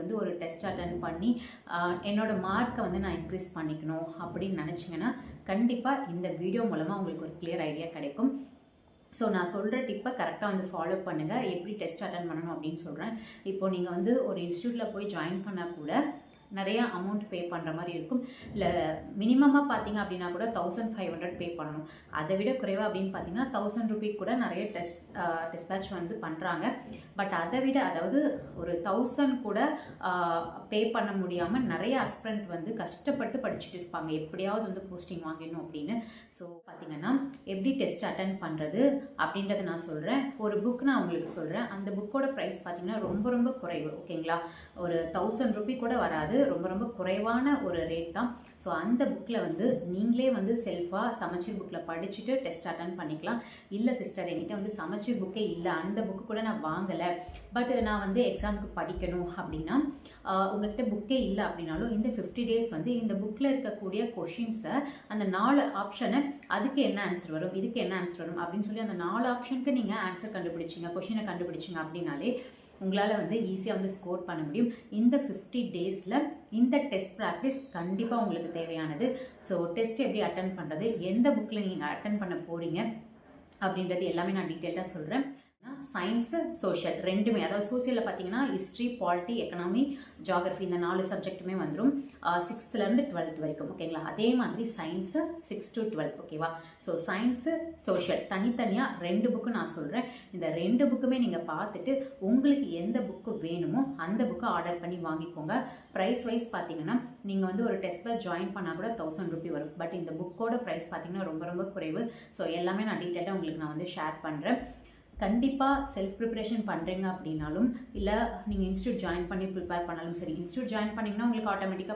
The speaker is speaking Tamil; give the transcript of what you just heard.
வந்து ஒரு டெஸ்ட் அட்டென்ட் பண்ணி என்னோடய மார்க்கை வந்து நான் இன்க்ரீஸ் பண்ணிக்கணும் அப்படின்னு நினச்சிங்கன்னா கண்டிப்பாக இந்த வீடியோ மூலமாக உங்களுக்கு ஒரு கிளியர் ஐடியா கிடைக்கும். ஸோ நான் சொல்கிற டிப்பை கரெக்டாக வந்து ஃபாலோ பண்ணுங்கள். எப்படி டெஸ்ட் அட்டென்ட் பண்ணணும் அப்படின்னு சொல்கிறேன். இப்போது நீங்கள் வந்து ஒரு இன்ஸ்டியூட்டில் போய் ஜாயின் பண்ணால் கூட நிறையா அமௌண்ட் பே பண்ணுற மாதிரி இருக்கும். இல்லை மினிமமாக பார்த்தீங்க அப்படின்னா கூட 1500 பே பண்ணணும். அதை விட குறைவாக அப்படின்னு பார்த்தீங்கன்னா 1000 ரூபீ கூட நிறைய டெஸ்ட் வந்து பண்ணுறாங்க. பட் அதை விட அதாவது ஒரு 1000 கூட பே பண்ண முடியாமல் நிறைய ஆஸ்பிரண்ட் வந்து கஷ்டப்பட்டு படிச்சுட்டு இருப்பாங்க, எப்படியாவது வந்து போஸ்டிங் வாங்கிடணும் அப்படின்னு. ஸோ பார்த்தீங்கன்னா எப்படி டெஸ்ட் அட்டென்ட் பண்ணுறது அப்படின்றத நான் சொல்கிறேன். ஒரு புக் நான் உங்களுக்கு சொல்கிறேன். அந்த புக்கோட ப்ரைஸ் பார்த்தீங்கன்னா ரொம்ப ரொம்ப குறைவு. ஓகேங்களா, ஒரு 1000 ரூபீ கூட வராது, ரொம்ப ரொம்ப குறைவான ஒரு ரேட் தான். ஸோ அந்த புக்கில் வந்து நீங்களே வந்து செல்ஃபாக சமச்சீர் புக்கில் படிச்சுட்டு டெஸ்ட் அட்டென்ட் பண்ணிக்கலாம். இல்லை சிஸ்டர் என்கிட்ட வந்து சமச்சீர் புக்கே இல்லை, அந்த புக்கு கூட நான் வாங்கலை, பட் நான் வந்து எக்ஸாமுக்கு படிக்கணும் அப்படின்னா உங்கள்கிட்ட புக்கே இல்லை அப்படின்னாலும் இந்த 50 டேஸ் வந்து இந்த புக்கில் இருக்கக்கூடிய கொஷின்ஸை அந்த 4 ஆப்ஷனை அதுக்கு என்ன ஆன்சர் வரும், இதுக்கு என்ன ஆன்சர் வரும் அப்படின்னு சொல்லி அந்த 4 ஆப்ஷனுக்கு நீங்கள் ஆன்சர் கண்டுபிடிச்சிங்க, கொஷினை கண்டுபிடிச்சிங்க அப்படின்னாலே உங்களால் வந்து ஈஸியாக வந்து ஸ்கோர் பண்ண முடியும். இந்த 50 டேஸில் இந்த டெஸ்ட் ப்ராக்டிஸ் கண்டிப்பாக உங்களுக்கு தேவையானது. ஸோ டெஸ்ட் எப்படி அட்டன் பண்ணுறது, எந்த புக்கில் நீங்கள் அட்டன் பண்ண போகிறீங்க அப்படின்றது எல்லாமே நான் டீட்டெயிலாக சொல்கிறேன். சயின்ஸு சோஷியல் ரெண்டுமே, அதாவது சோசியலில் பார்த்தீங்கன்னா ஹிஸ்ட்ரி, பாலிட்டி, எக்கனாமி, ஜியாகிரஃபி இந்த 4 சப்ஜெக்ட்டுமே வந்துடும் 6th-லேருந்து 12th வரைக்கும். ஓகேங்களா, அதே மாதிரி சயின்ஸு 6 to 12. ஓகேவா, ஸோ சயின்ஸு சோஷியல் தனித்தனியாக 2 புக்கு நான் சொல்கிறேன். இந்த 2 புக்குமே நீங்கள் பார்த்துட்டு உங்களுக்கு எந்த புக்கு வேணுமோ அந்த புக்கை ஆர்டர் பண்ணி வாங்கிக்கோங்க. ப்ரைஸ் வைஸ் பார்த்தீங்கன்னா நீங்கள் வந்து ஒரு டெஸ்ட்டில் ஜாயின் பண்ணால் கூட 1000 ரூபீ வரும். பட் இந்த புக்கோட ப்ரைஸ் பார்த்தீங்கன்னா ரொம்ப ரொம்ப குறைவு. ஸோ எல்லாமே நான் டீட்டெயிலாக உங்களுக்கு நான் வந்து ஷேர் பண்ணுறேன். கண்டிப்பாக செல்ஃப் ப்ரிப்பரேஷன் பண்ணுறீங்க அப்படின்னாலும் இல்லை நீங்கள் இன்ஸ்டியூட் ஜாயின் பண்ணி ப்ரிப்பேர் பண்ணாலும் சரி, இன்ஸ்டியூட் ஜாயின் பண்ணிங்கன்னா உங்களுக்கு ஆட்டோமேட்டிக்காக